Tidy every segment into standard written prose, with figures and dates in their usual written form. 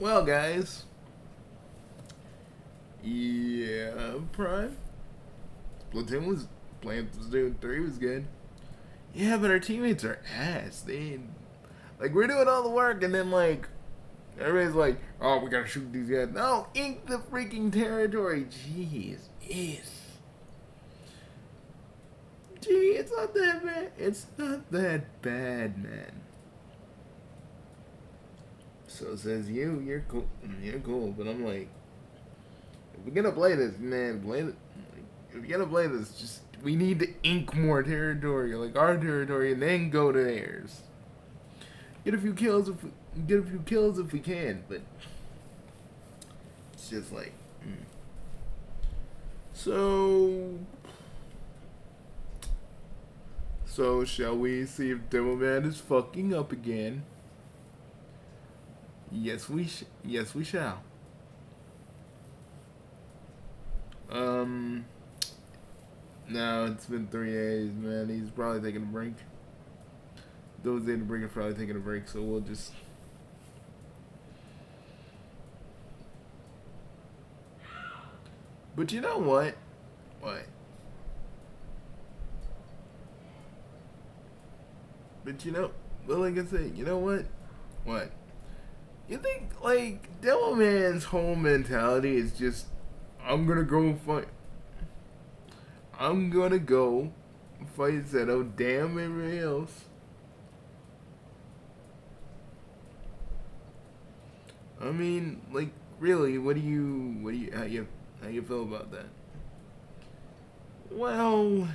Well, guys, Prime. Splatoon 3 was good. Yeah, but our teammates are ass. We're doing all the work, and then everybody's like, "Oh, we gotta shoot these guys." No, ink the freaking territory. Jeez, it's not that bad. It's not that bad, man. So says you. You're cool. You're cool, but I'm like, if we're gonna play this, man, play it. If you're gonna play this, just we need to ink more territory, like our territory, and then go to theirs. Get a few kills if we can, but it's just like. So, shall we see if Demoman is fucking up again? Yes, we shall. No, it's been 3 days, man. He's probably taking a break. Those days to break are probably taking a break, so we'll just. But you know what? What? But well, like I said, you know what? What? You think Demoman's whole mentality is just, I'm gonna go fight. I'm gonna go fight Zeto. Damn everybody else. I mean, really, how you feel about that? Well,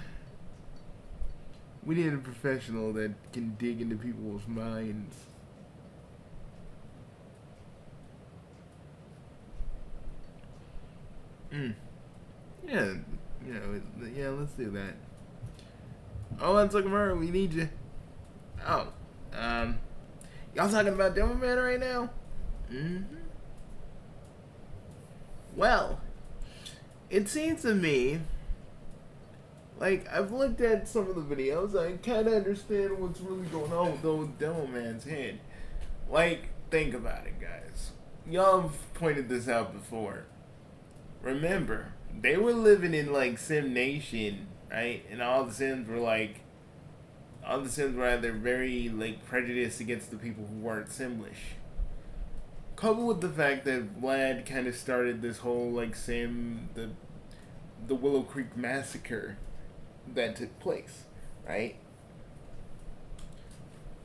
we need a professional that can dig into people's minds. Yeah, let's do that. Oh, let's look Murray, we need you. Oh, y'all talking about Demoman right now? Mm-hmm. Well, it seems to me I've looked at some of the videos. I kind of understand what's really going on with old Demoman's head. Think about it, guys. Y'all have pointed this out before. Remember, they were living in Sim Nation, right? And all the Sims were either very prejudiced against the people who weren't Simlish. Coupled with the fact that Vlad kind of started this whole the Willow Creek massacre that took place, right?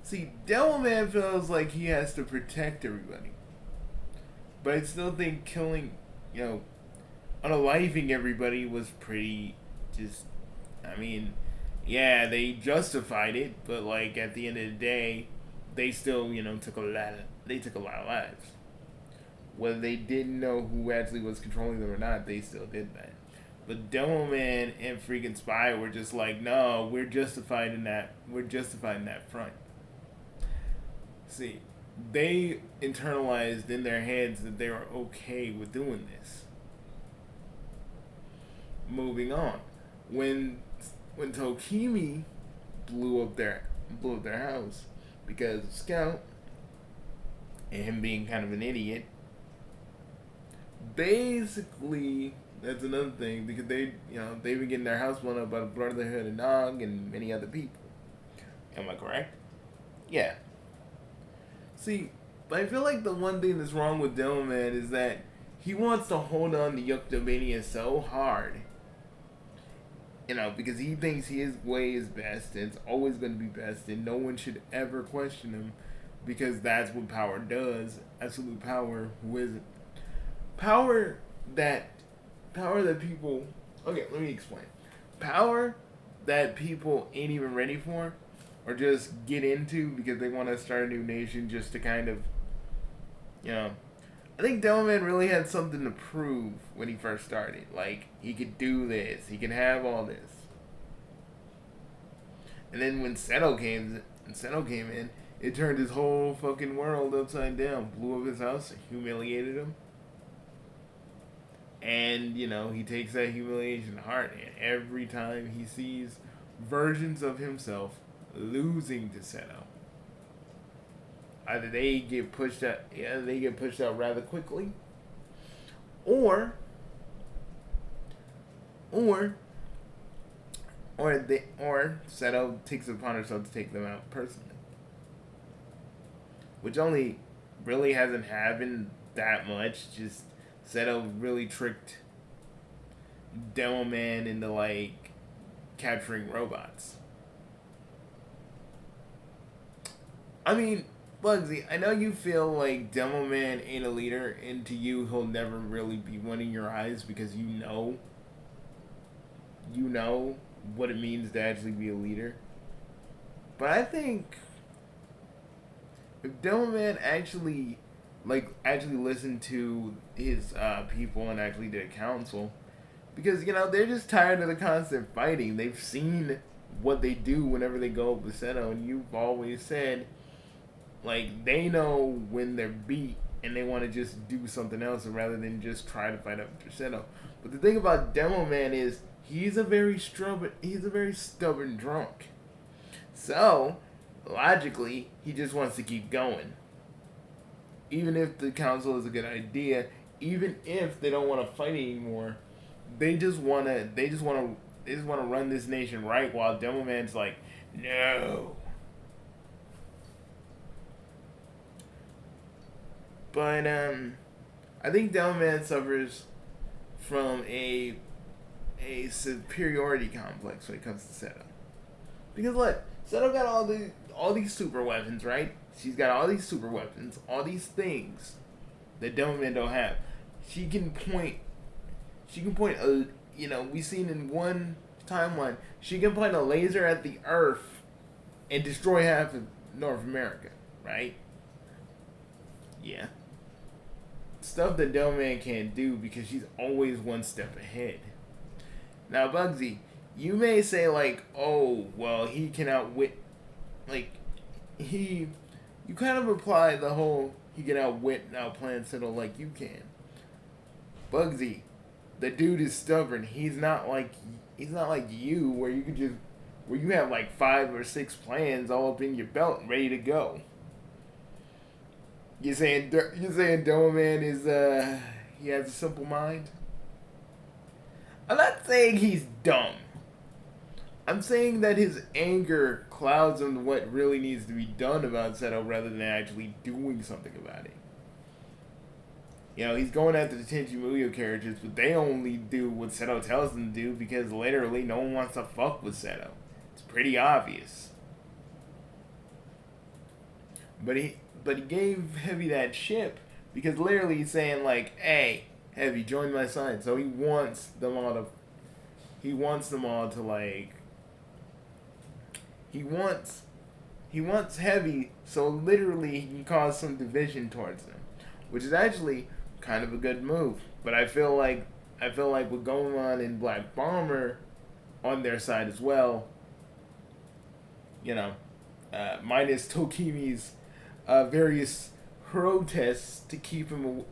See, Demoman feels like he has to protect everybody, but I still think killing, unaliving everybody was pretty just. I mean, yeah, they justified it, but at the end of the day, they still took a lot of lives. Whether they didn't know who actually was controlling them or not, they still did that. But Demoman and freaking Spy were just like, no, we're justified in that. We're justified in that front. See, they internalized in their heads that they were okay with doing this. Moving on, when Tokimi blew up their house because of Scout and him being kind of an idiot. Basically, that's another thing because they've been getting their house blown up by the Brotherhood of Nog and many other people. Am I correct? Yeah. See, but I feel like the one thing that's wrong with Demoman is that he wants to hold on to Yuctomania so hard. Because he thinks his way is best and it's always going to be best and no one should ever question him because that's what power does. Absolute power with power that people. Okay, let me explain. Power that people ain't even ready for or just get into because they want to start a new nation just to kind of, I think Demoman really had something to prove when he first started. He could do this. He could have all this. And then when Seto came in, it turned his whole fucking world upside down. Blew up his house, humiliated him. And, he takes that humiliation to heart. And every time he sees versions of himself losing to Seto, Either they get pushed out, yeah, they get pushed out rather quickly, or or or Seto takes it upon herself to take them out personally, which only really hasn't happened that much. Just Seto really tricked Demoman into like capturing robots. I mean, Bugsy, I know you feel like Demoman ain't a leader, and to you, he'll never really be one in your eyes because you know what it means to actually be a leader. But I think if Demoman actually listened to his people and actually did a council, because they're just tired of the constant fighting. They've seen what they do whenever they go up with Seto, and you've always said like they know when they're beat and they want to just do something else rather than just try to fight up Seto. But the thing about Demoman is he's a very stubborn drunk. So logically, he just wants to keep going. Even if the council is a good idea, even if they don't want to fight anymore, they just wanna run this nation right. While Demoman's like, no. But I think Demoman suffers from a superiority complex when it comes to Seto. Because look, Seto got all these super weapons, right? She's got all these super weapons, all these things that Demoman don't have. She can point. We seen in one timeline, she can point a laser at the Earth and destroy half of North America, right? Yeah. Stuff that Demoman can't do because she's always one step ahead. Now, Bugsy, you may say like, oh, well, he can outwit, like, you kind of apply the whole he can outwit and outplan Seto like you can. Bugsy, the dude is stubborn. He's not like you, where you have like 5 or 6 plans all up in your belt and ready to go. You're saying Demoman is he has a simple mind? I'm not saying he's dumb. I'm saying that his anger clouds him to what really needs to be done about Seto rather than actually doing something about it. He's going after the Tenchi Muyo characters, but they only do what Seto tells them to do because literally no one wants to fuck with Seto. It's pretty obvious. But he gave Heavy that ship because literally he's saying like, "Hey, Heavy, join my side." So he wants them all to like. He wants Heavy, so literally he can cause some division towards them, which is actually kind of a good move. But I feel like with Goemon and Black Bomber on their side as well, minus Tokimi's various protests to keep him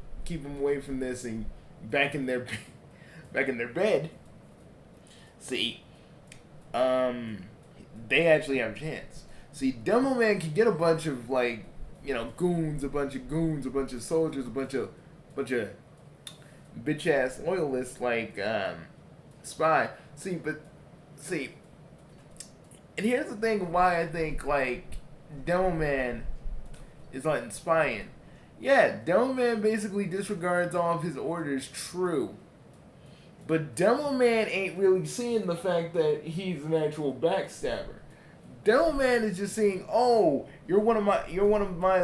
away from this and back in their bed. See, they actually have a chance. See, Demoman can get a bunch of goons, a bunch of soldiers, a bunch of bitch ass loyalists like Spy. See, and here's the thing why I think like Demoman is like spying. Yeah, Demoman basically disregards all of his orders, true. But Demoman ain't really seeing the fact that he's an actual backstabber. Demoman is just saying, "Oh, you're one of my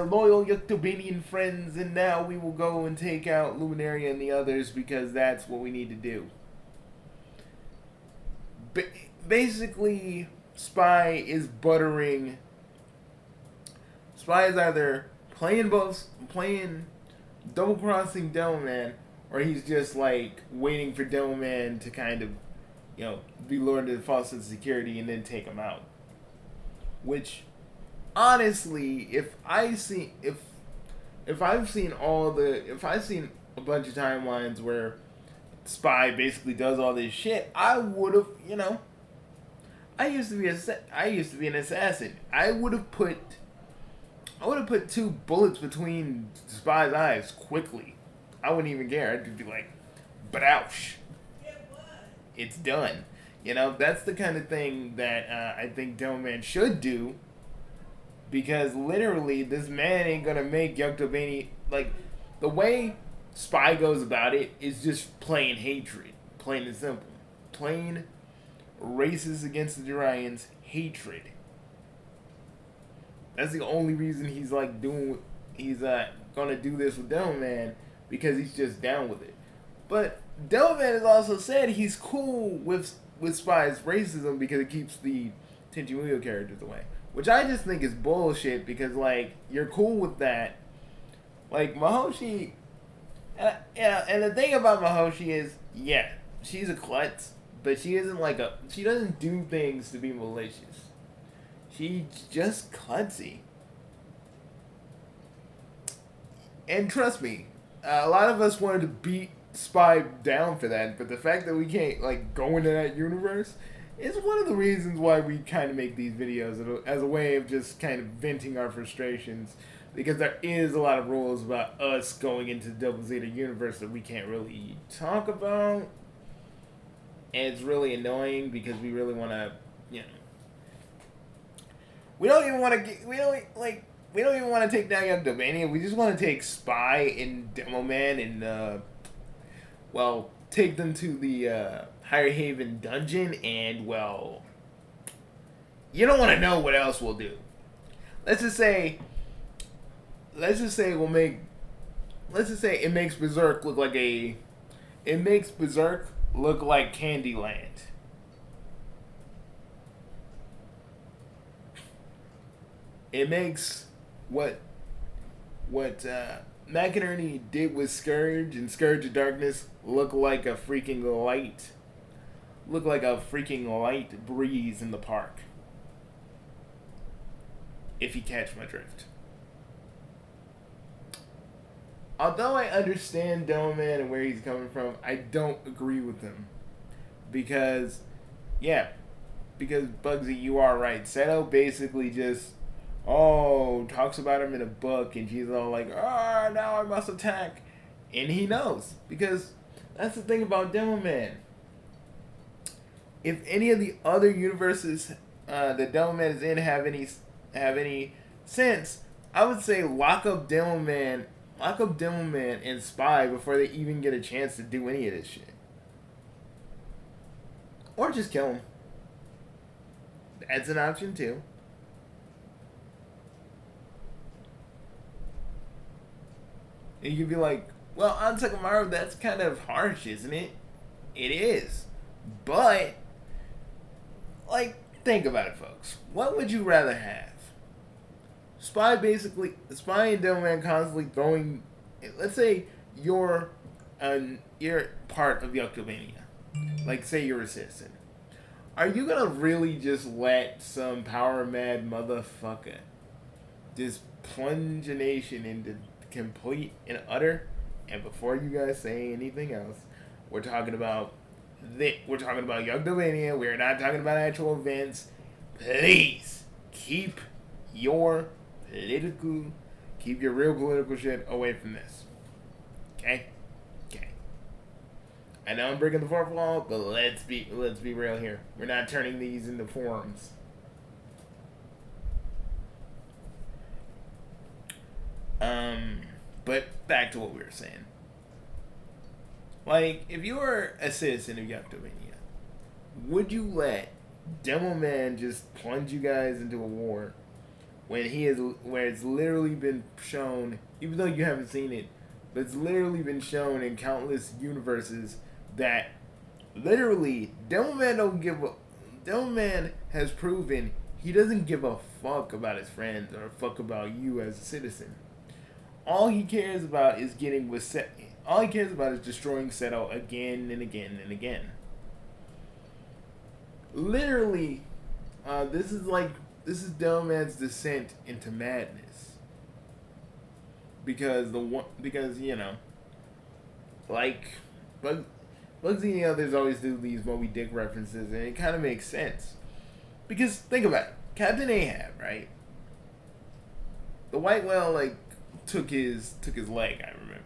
loyal Yuktobanian friends, and now we will go and take out Luminaria and the others because that's what we need to do." Basically, Spy is either playing double crossing Demoman, or he's just like waiting for Demoman to kind of, be lured into false sense of security and then take him out. Which, honestly, if I've seen a bunch of timelines where Spy basically does all this shit, I would have, I used to be an assassin. I would have put I would have put 2 bullets between Spy's eyes quickly. I wouldn't even care. I'd just be like, "Badouch." It's done. You know, that's the kind of thing that I think Demoman should do, because literally this man ain't gonna make Yuktobani, like, the way Spy goes about it is just plain hatred, plain and simple, plain racist against the Jirians hatred. That's the only reason he's like he's gonna do this with Demoman, because he's just down with it. But Demoman has also said he's cool with Spy's racism because it keeps the Tenchimuyo characters away, which I just think is bullshit, because like, you're cool with that. Like, Mahoshi, yeah, and the thing about Mahoshi is, yeah, she's a klutz, but she isn't like she doesn't do things to be malicious. She's just klutzy. And trust me, a lot of us wanted to beat Spy down for that, but the fact that we can't like go into that universe is one of the reasons why we kind of make these videos as a way of just kind of venting our frustrations, because there is a lot of rules about us going into the Double Zeta universe that we can't really talk about, and it's really annoying because we really want to, you know, we don't even want to take down Yuktobania. We just want to take Spy and Demoman and take them to the Higher Haven dungeon, and well, you don't want to know what else we'll do. Let's just say it makes Berserk look like Candyland. It makes what McInerney did with Scourge and Scourge of Darkness look like a freaking light breeze in the park. If you catch my drift. Although I understand Demoman and where he's coming from, I don't agree with him. Because Bugsy, you are right. Seto basically just talks about him in a book, and she's all like, now I must attack. And he knows, because that's the thing about Demoman. If any of the other universes that Demoman is in have any sense, I would say lock up Demoman and Spy before they even get a chance to do any of this shit. Or just kill him. That's an option too. And you could be like, well, on Takamaru, that's kind of harsh, isn't it? It is. But, like, think about it, folks. What would you rather have? Spy and Demoman constantly throwing... Let's say you're part of Yuktobania. Like, say you're a citizen. Are you gonna really just let some power-mad motherfucker just plunge a nation into complete and utter? And before you guys say anything else, we're talking about Yuktobania. We're not talking about actual events. Please keep your real political shit away from this. Okay? I know I'm breaking the fourth wall, but let's be real here. We're not turning these into forums. But back to what we were saying. Like, if you were a citizen of Yuktobania, would you let Demoman just plunge you guys into a war where it's literally been shown, even though you haven't seen it, but it's literally been shown in countless universes that literally Demoman has proven he doesn't give a fuck about his friends or fuck about you as a citizen. All he cares about is all he cares about is destroying Seto again and again and again. Literally, this is Demoman's descent into madness. Because you know, like Bugsy and the others always do these Moby Dick references, and it kind of makes sense. Because think about it, Captain Ahab, right? the white whale like took his leg. I remember,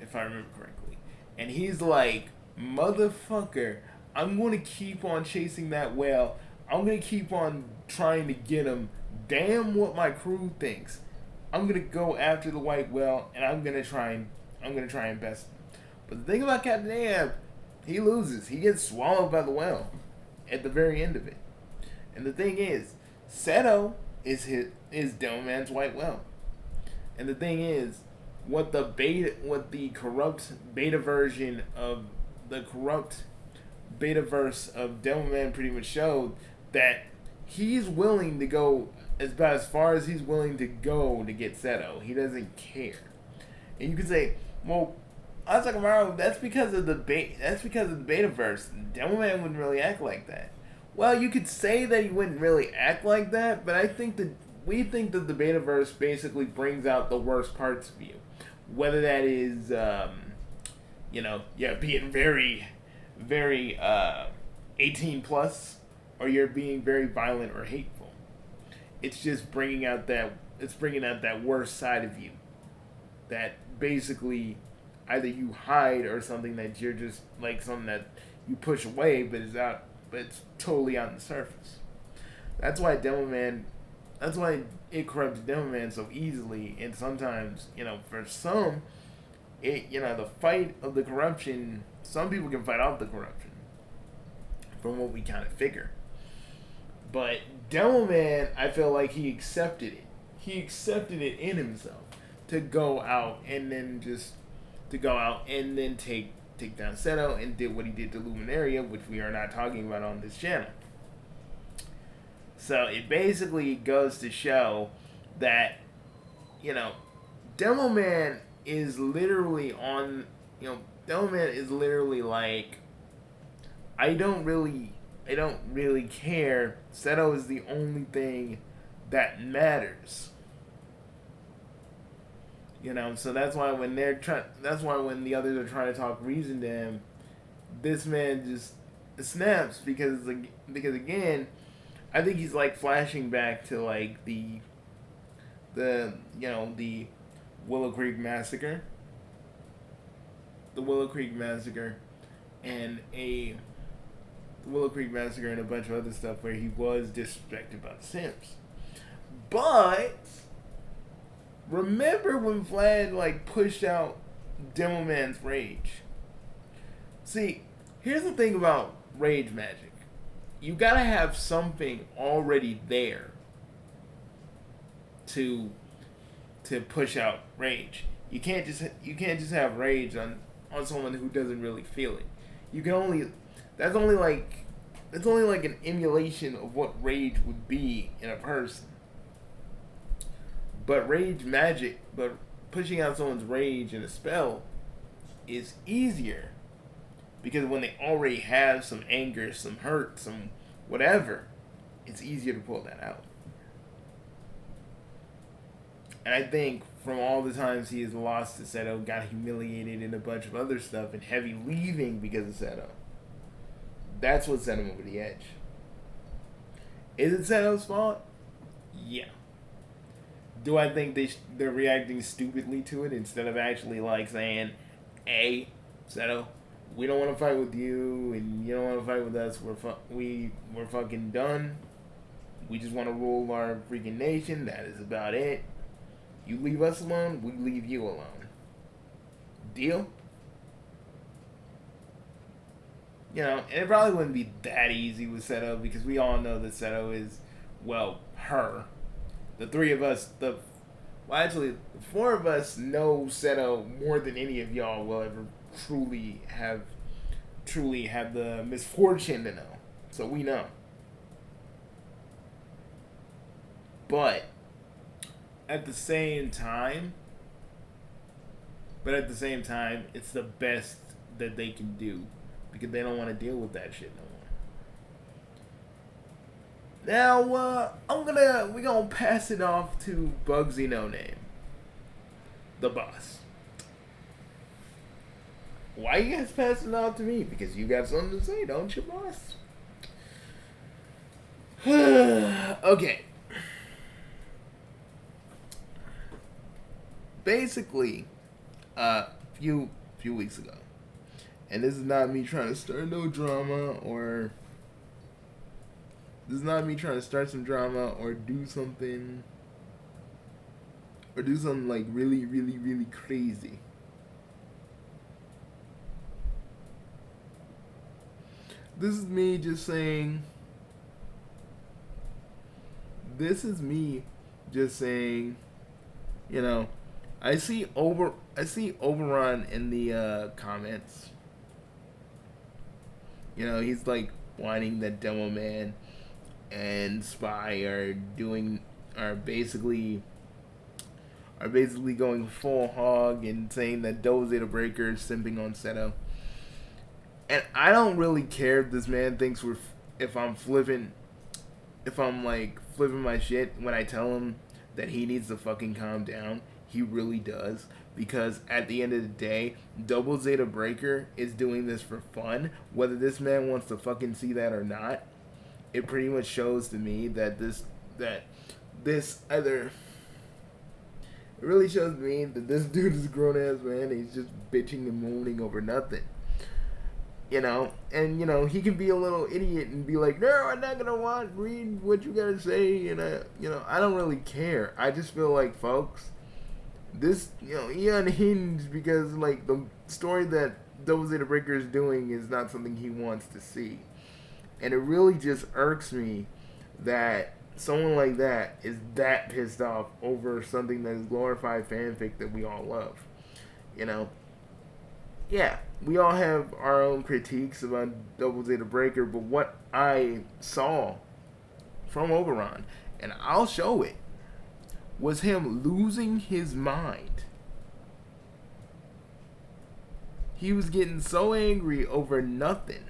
if I remember correctly, and he's like, motherfucker, I'm gonna keep on chasing that whale. I'm gonna keep on trying to get him. Damn what my crew thinks. I'm gonna go after the white whale, and I'm gonna try and best him. But the thing about Captain Ahab, he loses. He gets swallowed by the whale at the very end of it. And the thing is, Seto is Demoman's white whale. And the thing is, what the corrupt beta version of the corrupt beta verse of Demoman pretty much showed that he's willing to go about as far as he's willing to go to get Seto. He doesn't care. And you can say, well, Asakamaru, that's because of the beta verse. Demoman wouldn't really act like that. Well, you could say that he wouldn't really act like that, but we think that the beta verse basically brings out the worst parts of you. Whether that is being very, very 18 plus, or you're being very violent or hateful. It's just bringing out that worst side of you. That basically either you hide or something that you're just like something that you push away, but it's totally on the surface. That's why it corrupts Demoman so easily, and sometimes, for some, the fight of the corruption, some people can fight off the corruption, from what we kind of figure. But Demoman, I feel like he accepted it. He accepted it in himself to go out and then take down Seto, and did what he did to Luminaria, which we are not talking about on this channel. So it basically goes to show that, Demoman is literally like, I don't really care. Seto is the only thing that matters. So that's why when the others are trying to talk reason to him, this man just snaps because again, I think he's like flashing back to like the Willow Creek Massacre, and a bunch of other stuff where he was disrespected by the Simps. But remember when Vlad like pushed out Demoman's rage? See, here's the thing about rage magic. You gotta have something already there to push out rage. You can't just have rage on someone who doesn't really feel it. That's only like an emulation of what rage would be in a person. But pushing out someone's rage in a spell is easier. Because when they already have some anger, some hurt, some whatever, it's easier to pull that out. And I think from all the times he has lost to Seto, got humiliated and a bunch of other stuff, and heavy leaving because of Seto, that's what sent him over the edge. Is it Seto's fault? Yeah. Do I think they're reacting stupidly to it instead of actually like saying, "Hey, Seto, we don't want to fight with you, and you don't want to fight with us. We're fucking done. We just want to rule our freaking nation. That is about it. You leave us alone, we leave you alone. Deal?" And it probably wouldn't be that easy with Seto, because we all know that Seto is, her. The three of us, the four of us know Seto more than any of y'all will ever truly have the misfortune to know. So we know. But at the same time, it's the best that they can do, because they don't want to deal with that shit no more. Now, we're gonna pass it off to Bugsy No Name, the boss. Why you guys passing it off to me? Because you got something to say, don't you, boss? Okay. basically, few few weeks ago, and this is not me trying to start no drama or this is not me trying to start some drama or do something like really, really, really crazy. This is me just saying. This is me just saying. You know, I see Oberon in the comments. You know, he's like whining that Demoman and Spy are basically going full hog and saying that Doze the Breaker is simping on Seto. And I don't really care if this man thinks if I'm flipping if I'm like flipping my shit when I tell him that he needs to fucking calm down. He really does. Because at the end of the day, Double Zeta Breaker is doing this for fun. Whether this man wants to fucking see that or not, it pretty much shows to me that this either it really shows me that this dude is a grown ass man. He's just bitching and moaning over nothing. You know, and you know he can be a little idiot and be like, "No, I'm not gonna read what you gotta say," and I don't really care. I just feel like, folks, this, he unhinged because like the story that Double Zeta Breaker is doing is not something he wants to see, and it really just irks me that someone like that is that pissed off over something that is glorified fanfic that we all love. You know, yeah, we all have our own critiques about Double Zeta Breaker, but what I saw from Oberon, and I'll show it, was him losing his mind. He was getting so angry over nothing.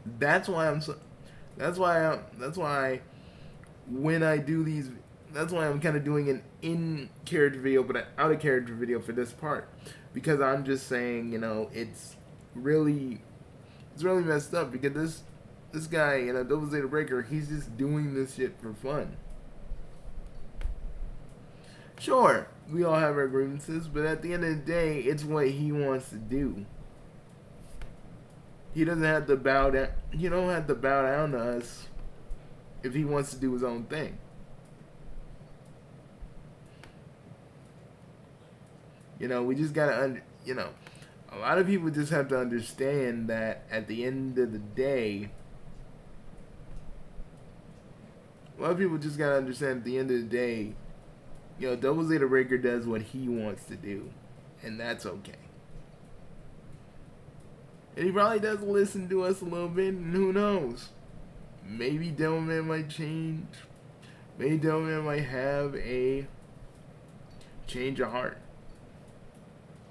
That's why when I do these, that's why I'm kind of doing an in-character video, but an out-of-character video for this part. Because I'm just saying, it's really messed up. Because this guy, Double Zeta Breaker, he's just doing this shit for fun. Sure, we all have our grievances, but at the end of the day, it's what he wants to do. He doesn't have to bow down. He don't have to bow down to us if he wants to do his own thing. We just gotta a lot of people just have to understand that at the end of the day, a lot of people just gotta understand at the end of the day, Double Zeta Breaker does what he wants to do, and that's okay. And he probably does listen to us a little bit, and who knows? Maybe Demoman might change. Maybe Demoman might have a change of heart.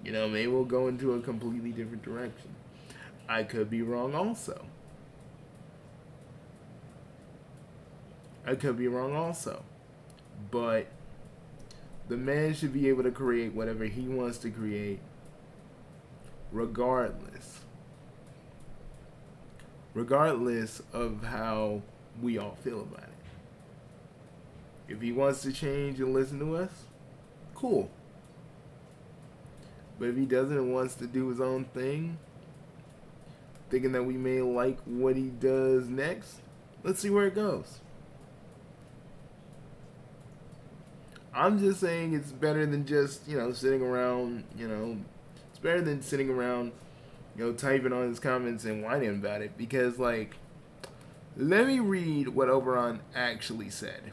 Maybe we'll go into a completely different direction. I could be wrong also. But the man should be able to create whatever he wants to create, regardless of how we all feel about it. If he wants to change and listen to us, cool. But if he doesn't and wants to do his own thing, thinking that we may like what he does next, let's see where it goes. I'm just saying it's better than just, sitting around, it's better than sitting around, typing on his comments and whining about it. Because, let me read what Oberon actually said.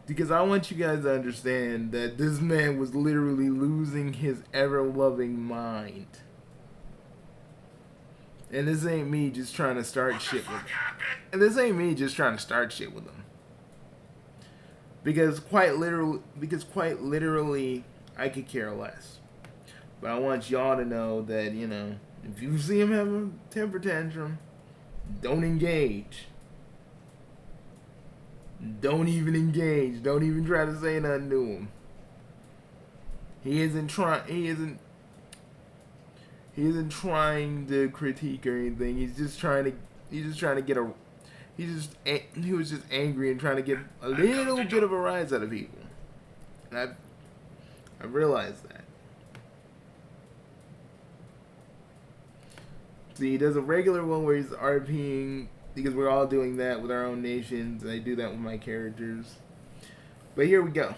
Because I want you guys to understand that this man was literally losing his ever-loving mind. And this ain't me just trying to start shit with him. Because quite literally, I could care less. But I want y'all to know that, if you see him have a temper tantrum, don't engage. Don't even engage. Don't even try to say nothing to him. He He isn't trying to critique or anything. He's just trying to. He's just trying to get a. He was just angry and trying to get a little bit of a rise out of people. And I realized that. See, he does a regular one where he's RPing because we're all doing that with our own nations. And I do that with my characters. But here we go.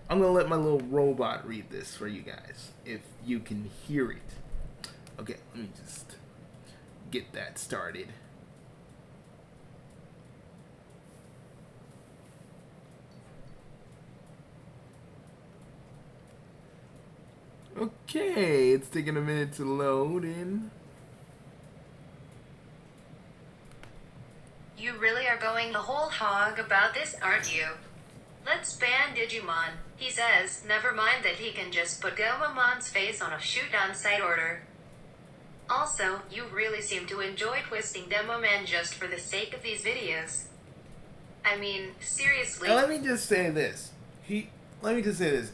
I'm going to let my little robot read this for you guys, if you can hear it. Okay, let me just get that started. Okay, it's taking a minute to load in. You really are going the whole hog about this, aren't you? Let's ban Digimon. He says, never mind that he can just put Demoman's face on a shoot-on-sight order. Also, you really seem to enjoy twisting Demoman just for the sake of these videos. I mean, seriously. Now, let me just say this.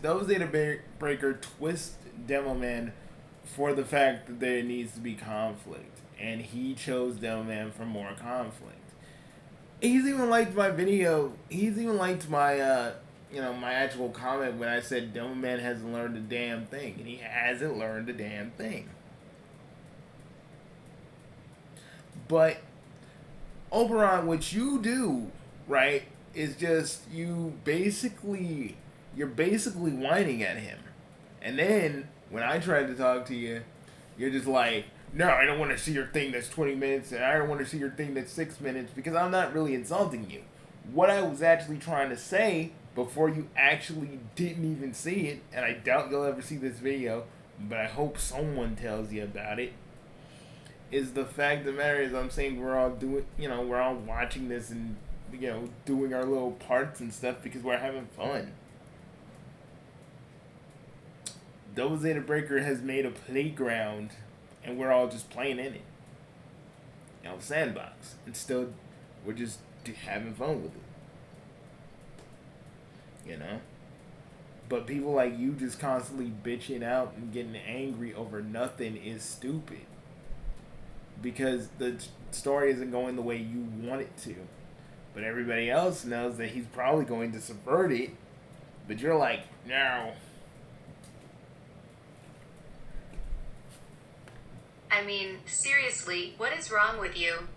Those Data Breaker twist Demoman for the fact that there needs to be conflict. And he chose Demoman for more conflict. He's even liked my video. He's even liked my, my actual comment when I said Demoman hasn't learned a damn thing. And he hasn't learned a damn thing. But, Oberon, what you do, right, is just you're basically whining at him. And then, when I try to talk to you, you're just like, no, I don't want to see your thing that's 20 minutes, and I don't want to see your thing that's 6 minutes, because I'm not really insulting you. What I was actually trying to say, before you actually didn't even see it, and I doubt you'll ever see this video, but I hope someone tells you about it, is the fact of the matter is I'm saying we're all doing, we're all watching this and, doing our little parts and stuff because we're having fun. Double Zeta Breaker has made a playground and we're all just playing in it. Sandbox. And still, we're just having fun with it. But people like you just constantly bitching out and getting angry over nothing is stupid. Because the story isn't going the way you want it to. But everybody else knows that he's probably going to subvert it. But you're like, no. I mean, seriously, what is wrong with you?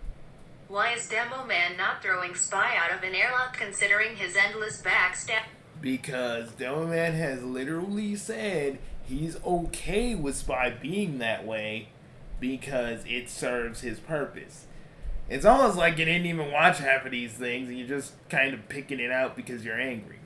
Why is Demoman not throwing Spy out of an airlock considering his endless backstab? Because Demoman has literally said he's okay with Spy being that way because it serves his purpose. It's almost like you didn't even watch half of these things and you're just kind of picking it out because you're angry.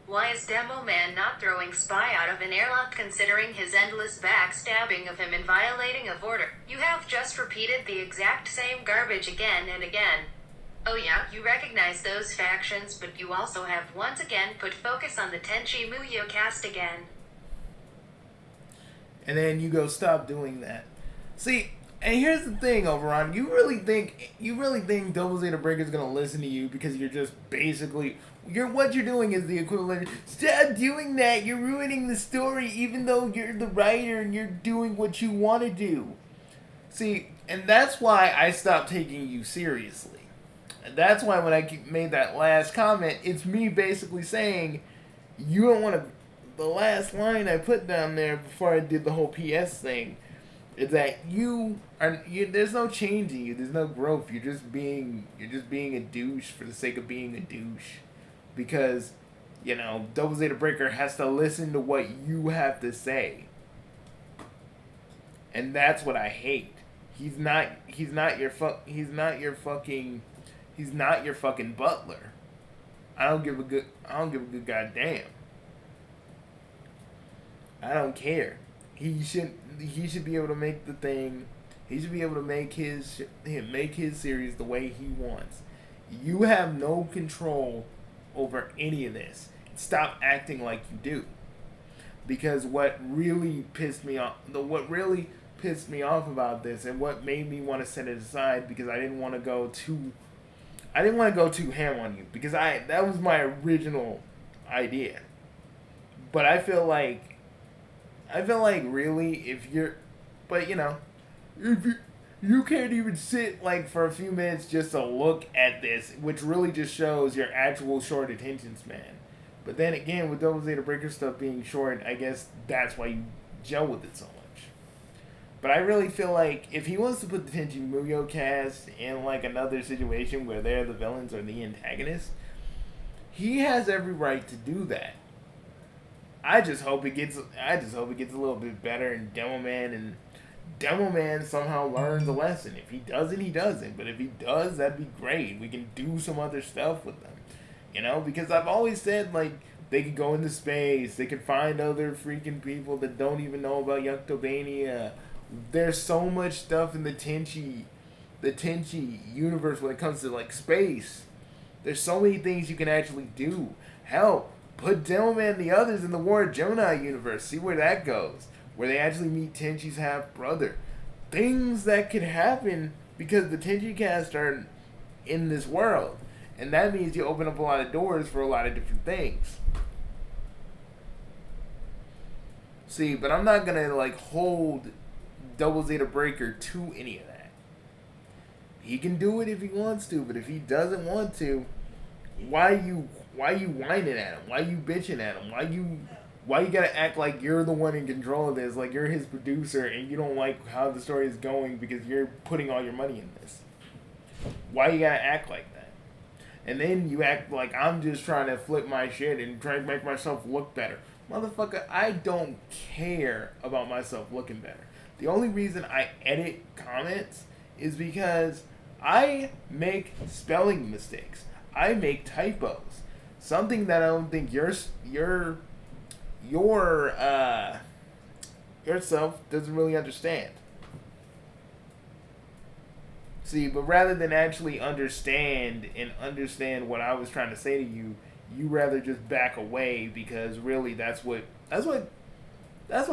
Why is Demoman not throwing Spy out of an airlock considering his endless backstabbing of him and violating of order? You have just repeated the exact same garbage again and again. Oh yeah, you recognize those factions, but you also have once again put focus on the Tenchi Muyo cast again. And then you go, stop doing that. See, and here's the thing, Overon. You really think Double Zeta Breaker is gonna listen to you because you're just basically what you're doing is the equivalent. Stop doing that. You're ruining the story, even though you're the writer and you're doing what you want to do. See, and that's why I stopped taking you seriously. And that's why when I made that last comment, it's me basically saying you don't want to. The last line I put down there before I did the whole PS thing is that there's no change in you. There's no growth. You're just being a douche for the sake of being a douche. Because, Double Zeta Breaker has to listen to what you have to say. And that's what I hate. He's not your fucking butler. I don't give a good goddamn. I don't care. He should be able to make the thing. He should be able to make his series the way he wants. You have no control over any of this. Stop acting like you do. Because what really pissed me off about this, and what made me want to set it aside, because I didn't want to go too I didn't want to go too ham on you because that was my original idea. But I feel like really if you're, but if you can't even sit like for a few minutes just to look at this, which really just shows your actual short attention span. But then again, with Double Zeta Breaker stuff being short, I guess that's why you gel with it so much. But I really feel like if he wants to put the Tenchi Muyo cast in like another situation where they're the villains or the antagonists, he has every right to do that. I just hope it gets. I just hope it gets a little bit better in Demoman, and Demoman somehow learns a lesson. If he doesn't, he doesn't. But if he does, that'd be great. We can do some other stuff with them, Because I've always said like they could go into space, they could find other freaking people that don't even know about Yuktobania. There's so much stuff in the Tenchi universe when it comes to like space. There's so many things you can actually do. Hell, put Demoman and the others in the War of Gemini universe. See where that goes. Where they actually meet Tenchi's half brother. Things that could happen because the Tenchi cast are in this world. And that means you open up a lot of doors for a lot of different things. See, but I'm not gonna like hold Double Zeta Breaker to any of that. He can do it if he wants to, but if he doesn't want to, why you whining at him? Why you bitching at him? Why you gotta act like you're the one in control of this, like you're his producer and you don't like how the story is going because you're putting all your money in this? Why you gotta act like that? And then you act like I'm just trying to flip my shit and try to make myself look better. Motherfucker, I don't care about myself looking better. The only reason I edit comments is because I make spelling mistakes. I make typos. Something that I don't think yourself doesn't really understand. See, but rather than actually understand what I was trying to say to you, you rather just back away because really that's what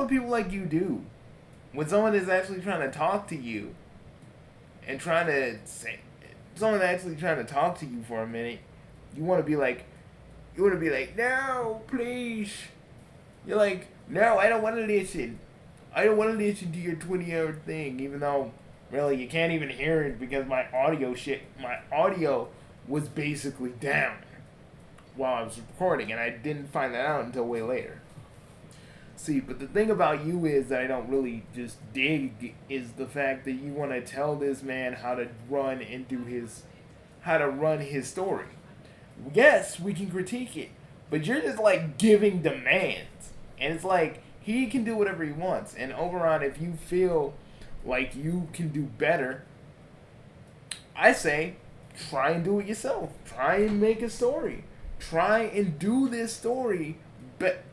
people like you do. When someone is actually trying to talk to you and someone actually trying to talk to you for a minute, you want to be like, no, please. You're like, no, I don't want to listen. I don't want to listen to your 20-hour thing, even though really you can't even hear it because my audio was basically down while I was recording, and I didn't find that out until way later. See, but the thing about you is that I don't really just dig is the fact that you want to tell this man how to run his story. Yes, we can critique it, but you're just like giving demands, and it's like he can do whatever he wants. And Oberon, if you feel like you can do better, I say try and do it yourself. Try and make a story. Try and do this story, but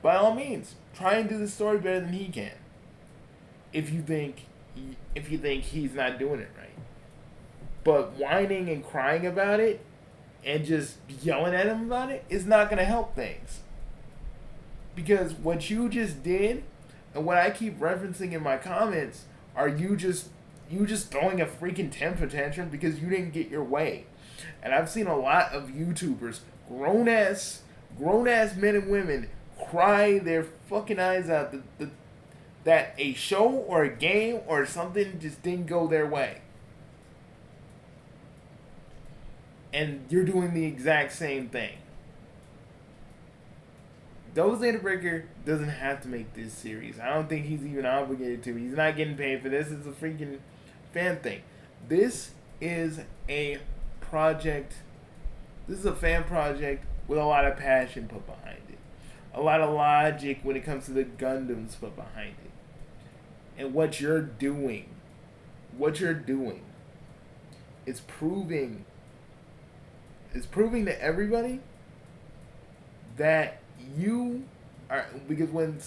by all means, try and do the story better than he can. If you think he's not doing it right, but whining and crying about it and just yelling at him about it is not going to help things. Because what you just did and what I keep referencing in my comments are you just throwing a freaking temper tantrum because you didn't get your way. And I've seen a lot of YouTubers, grown ass men and women, cry their fucking eyes out that a show or a game or something just didn't go their way. And you're doing the exact same thing. Double Zeta Breaker doesn't have to make this series. I don't think he's even obligated to. He's not getting paid for this. It's a freaking fan thing. This is a project. This is a fan project with a lot of passion put behind it. A lot of logic when it comes to the Gundams put behind it. And what you're doing is proving to everybody that you are, because when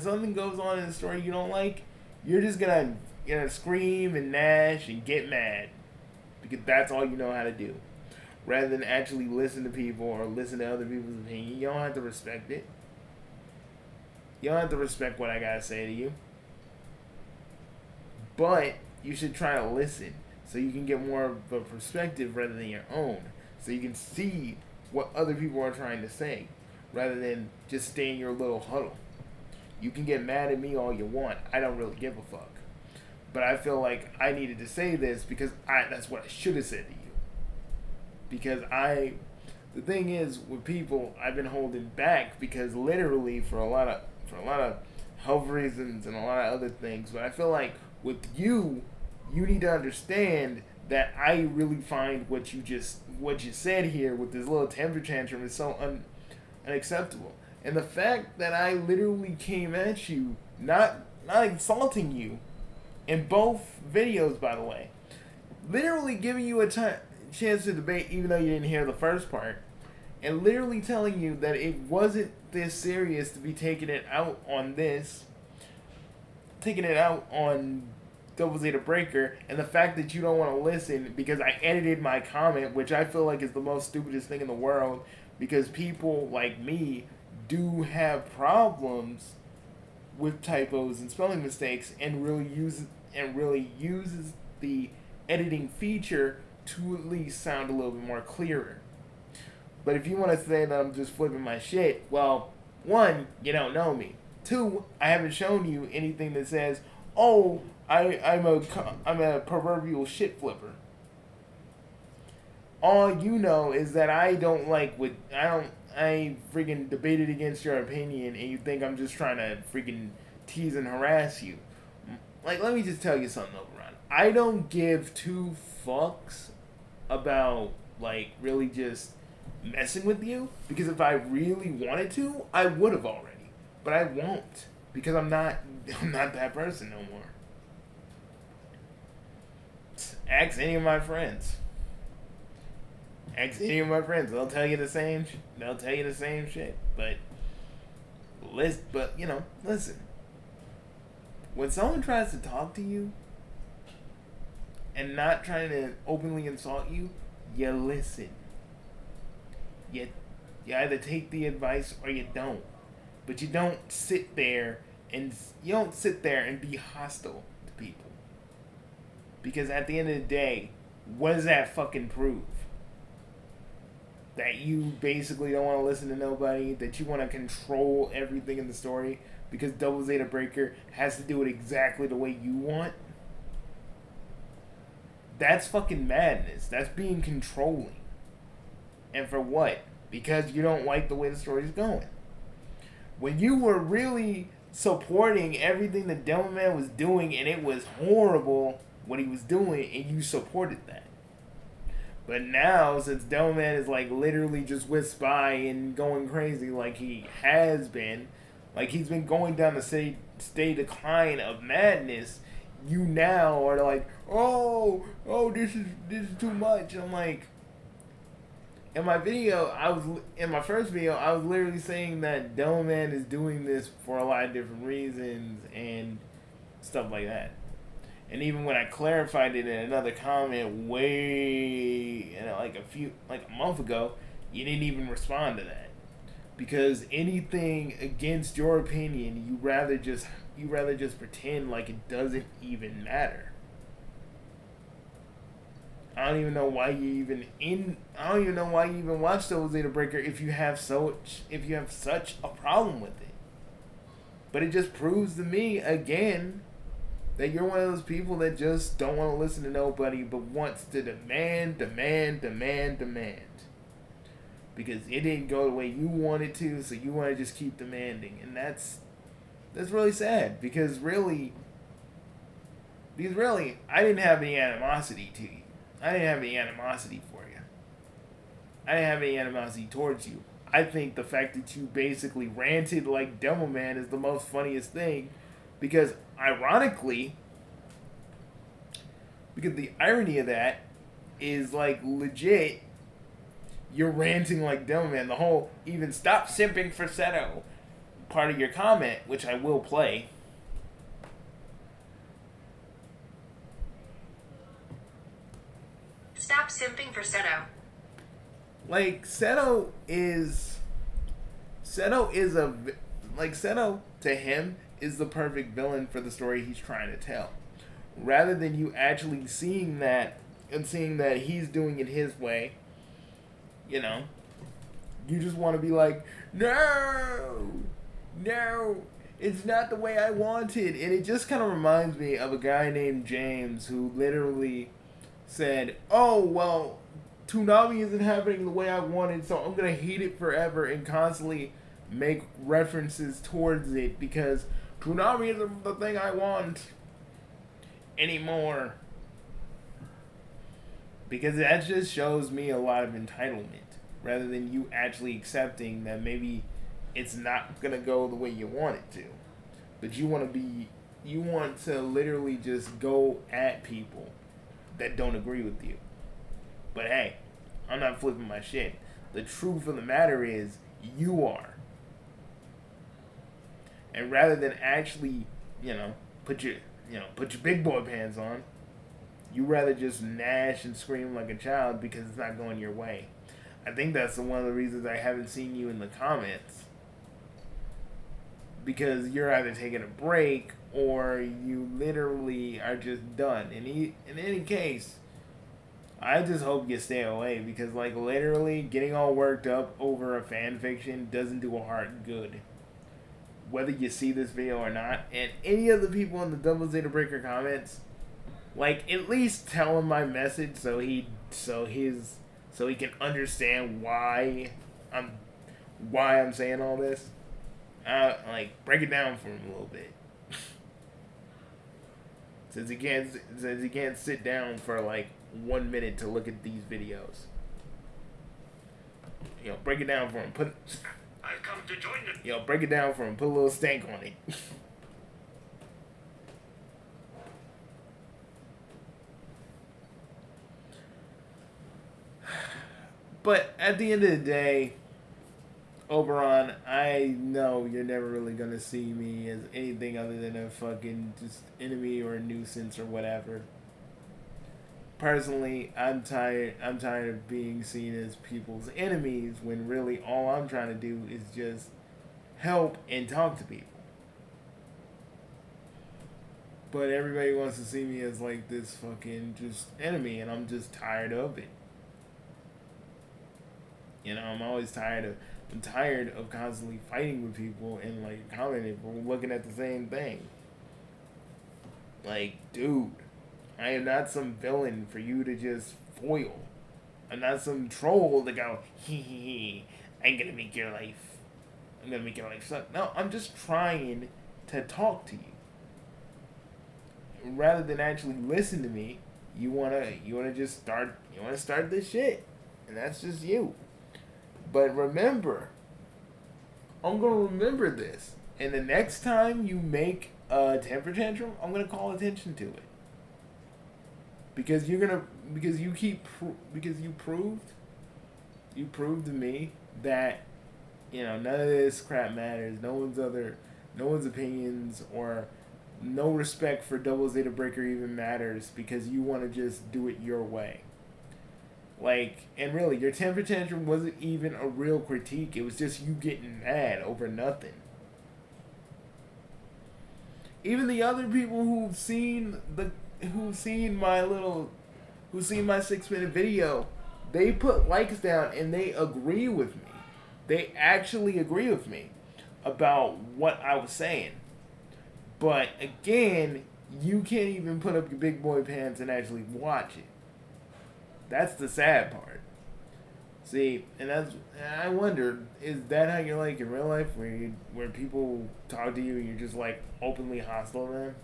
something goes on in the story you don't like, you're just gonna scream and gnash and get mad because that's all you know how to do, rather than actually listen to people or listen to other people's opinion. You don't have to respect it. You don't have to respect what I gotta say to you, but you should try to listen. so you can get more of a perspective rather than your own. So you can see what other people are trying to say rather than just stay in your little huddle. You can get mad at me all you want. I don't really give a fuck. But I feel like I needed to say this because that's what I should have said to you. Because the thing is with people, I've been holding back because literally for a lot of health reasons and a lot of other things. But I feel like with you need to understand that I really find what you said here with this little temper tantrum is so unacceptable. And the fact that I literally came at you, not insulting you, in both videos, by the way, literally giving you a chance to debate, even though you didn't hear the first part, and literally telling you that it wasn't this serious to be taking it out on Double Zeta Breaker, and the fact that you don't want to listen because I edited my comment, which I feel like is the most stupidest thing in the world, because people like me do have problems with typos and spelling mistakes, and really uses the editing feature to at least sound a little bit more clearer. But if you want to say that I'm just flipping my shit, well, one, you don't know me. Two, I haven't shown you anything that says, oh, I'm a proverbial shit flipper. All you know is that I freaking debated against your opinion, and you think I'm just trying to freaking tease and harass you. Like, let me just tell you something, Overrun. I don't give two fucks about, like, really just messing with you, because if I really wanted to, I would have already. But I won't, because I'm not that person no more. Ask any of my friends. They'll tell you the same. They'll tell you the same shit. But listen. When someone tries to talk to you and not trying to openly insult you, you listen. You either take the advice or you don't. But you don't sit there and be hostile to people. Because at the end of the day, what does that fucking prove? That you basically don't want to listen to nobody, that you want to control everything in the story because Double Zeta Breaker has to do it exactly the way you want? That's fucking madness. That's being controlling. And for what? Because you don't like the way the story's going. When you were really supporting everything that Demoman was doing, and it was horrible what he was doing, and you supported that. But now, since Demoman is like literally just with Spy and going crazy like he has been, like he's been going down the steady decline of madness, you now are like, oh, this is too much. And I'm like, in my first video, I was literally saying that Demoman is doing this for a lot of different reasons and stuff like that. And even when I clarified it in another comment like a month ago, you didn't even respond to that. Because anything against your opinion, you rather just pretend like it doesn't even matter. I don't even know why you even watch Double Zeta Breaker if you have such a problem with it. But it just proves to me again that you're one of those people that just don't want to listen to nobody but wants to demand. Because it didn't go the way you wanted to, so you want to just keep demanding. And that's really sad, because really, I didn't have any animosity to you. I didn't have any animosity for you. I didn't have any animosity towards you. I think the fact that you basically ranted like Demoman is the most funniest thing, because ironically, because the irony of that is like legit, you're ranting like Demoman. The whole even stop simping for Seto part of your comment, which I will play. Stop simping for Seto. Like Seto to him is the perfect villain for the story he's trying to tell. rather than you actually seeing that and seeing that he's doing it his way, you know, you just want to be like, no, no, it's not the way I wanted. And it just kind of reminds me of a guy named James who literally said, oh, well, Toonami isn't happening the way I wanted, so I'm going to hate it forever and constantly make references towards it because Toonami isn't the thing I want anymore. Because that just shows me a lot of entitlement rather than you actually accepting that maybe it's not going to go the way you want it to. But you want to literally just go at people that don't agree with you. But hey, I'm not flipping my shit. The truth of the matter is, you are. And rather than actually, put your big boy pants on, you rather just gnash and scream like a child because it's not going your way. I think that's one of the reasons I haven't seen you in the comments. Because you're either taking a break or you literally are just done. In any case, I just hope you stay away because, like, literally getting all worked up over a fan fiction doesn't do a heart good. Whether you see this video or not, and any of the people in the Double Zeta Breaker comments, like, at least tell him my message so he can understand why I'm saying all this. Like, break it down for him a little bit. since he can't sit down for like 1 minute to look at these videos. Break it down for him. I've come to join them. Break it down for him. Put a little stank on it. But at the end of the day, Oberon, I know you're never really gonna see me as anything other than a fucking just enemy or a nuisance or whatever. Personally, I'm tired of being seen as people's enemies when really all I'm trying to do is just help and talk to people. But everybody wants to see me as like this fucking just enemy, and I'm just tired of it. I'm tired of constantly fighting with people and like commenting or looking at the same thing. Like, dude, I am not some villain for you to just foil. I'm not some troll to go, hee, I'm gonna make your life suck. No, I'm just trying to talk to you. Rather than actually listen to me, you wanna start this shit. And that's just you. But remember, I'm going to remember this. And the next time you make a temper tantrum, I'm going to call attention to it. Because you proved to me that, none of this crap matters. No one's opinions or no respect for Double Zeta Breaker even matters because you want to just do it your way. Like, and really, your temper tantrum wasn't even a real critique. It was just you getting mad over nothing. Even the other people who've seen my 6-minute video, they put likes down and they agree with me. They actually agree with me about what I was saying. But again, you can't even put up your big boy pants and actually watch it. That's the sad part. See, and I wonder, is that how you're like in real life, where people talk to you and you're just like openly hostile to them?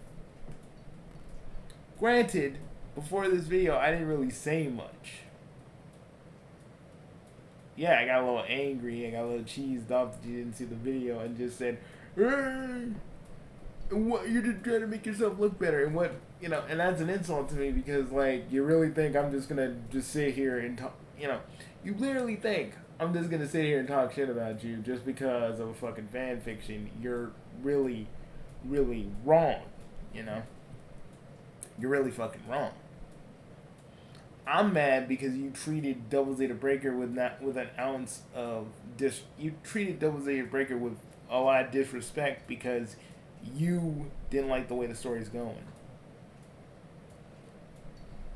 Granted, before this video, I didn't really say much. Yeah, I got a little angry, I got a little cheesed off that you didn't see the video and just said, what, you're just trying to make yourself look better, and what, and that's an insult to me because, like, you really think I'm just gonna just sit here and talk, you literally think I'm just gonna sit here and talk shit about you just because of a fucking fan fiction. You're really, really wrong, You're really fucking wrong. I'm mad because you treated Double Zeta Breaker with an ounce of you treated Double Zeta Breaker with a lot of disrespect because you didn't like the way the story's going.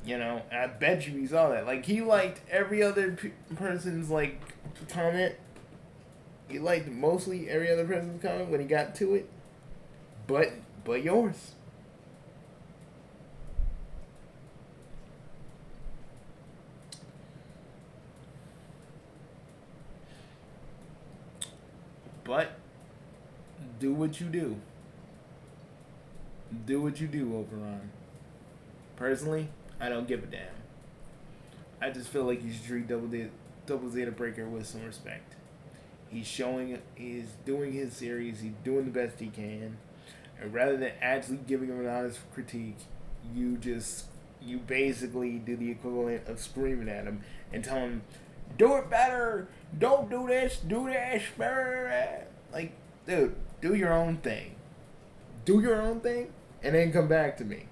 You know, I bet you he saw that. Like, he liked every other person's, like, comment. He liked mostly every other person's comment when he got to it. But yours. But do what you do. Do what you do, Oberon. Personally, I don't give a damn. I just feel like you should treat Double Zeta Breaker with some respect. He's doing his series, he's doing the best he can. And rather than actually giving him an honest critique, you basically do the equivalent of screaming at him and tell him, do it better, don't do this, do this, like, dude, do your own thing. Do your own thing, and then come back to me.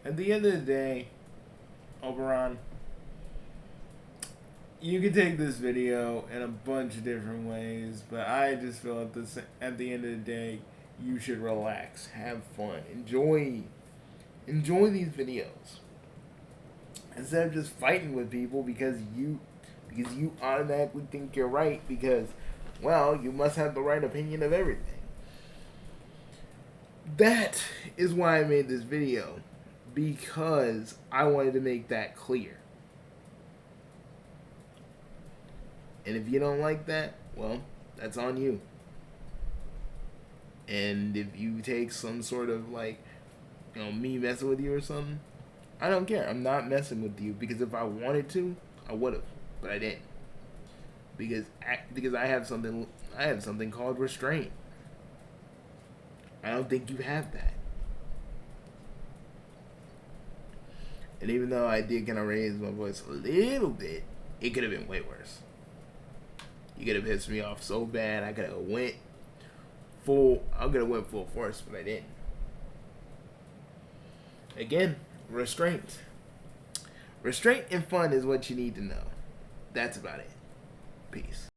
At the end of the day, Oberon, you can take this video in a bunch of different ways, but I just feel at the end of the day, you should relax, have fun, enjoy these videos instead of just fighting with people because you automatically think you're right because, well, you must have the right opinion of everything. That is why I made this video, because I wanted to make that clear. And if you don't like that, well, that's on you. And if you take some sort of, like, you know, me messing with you or something, I don't care. I'm not messing with you, because if I wanted to, I would have, but I didn't. Because I have something called restraint. I don't think you have that. And even though I did kind of raise my voice a little bit, it could have been way worse. You could have pissed me off so bad, I could have went full force, but I didn't. Again, restraint. Restraint and fun is what you need to know. That's about it. Peace.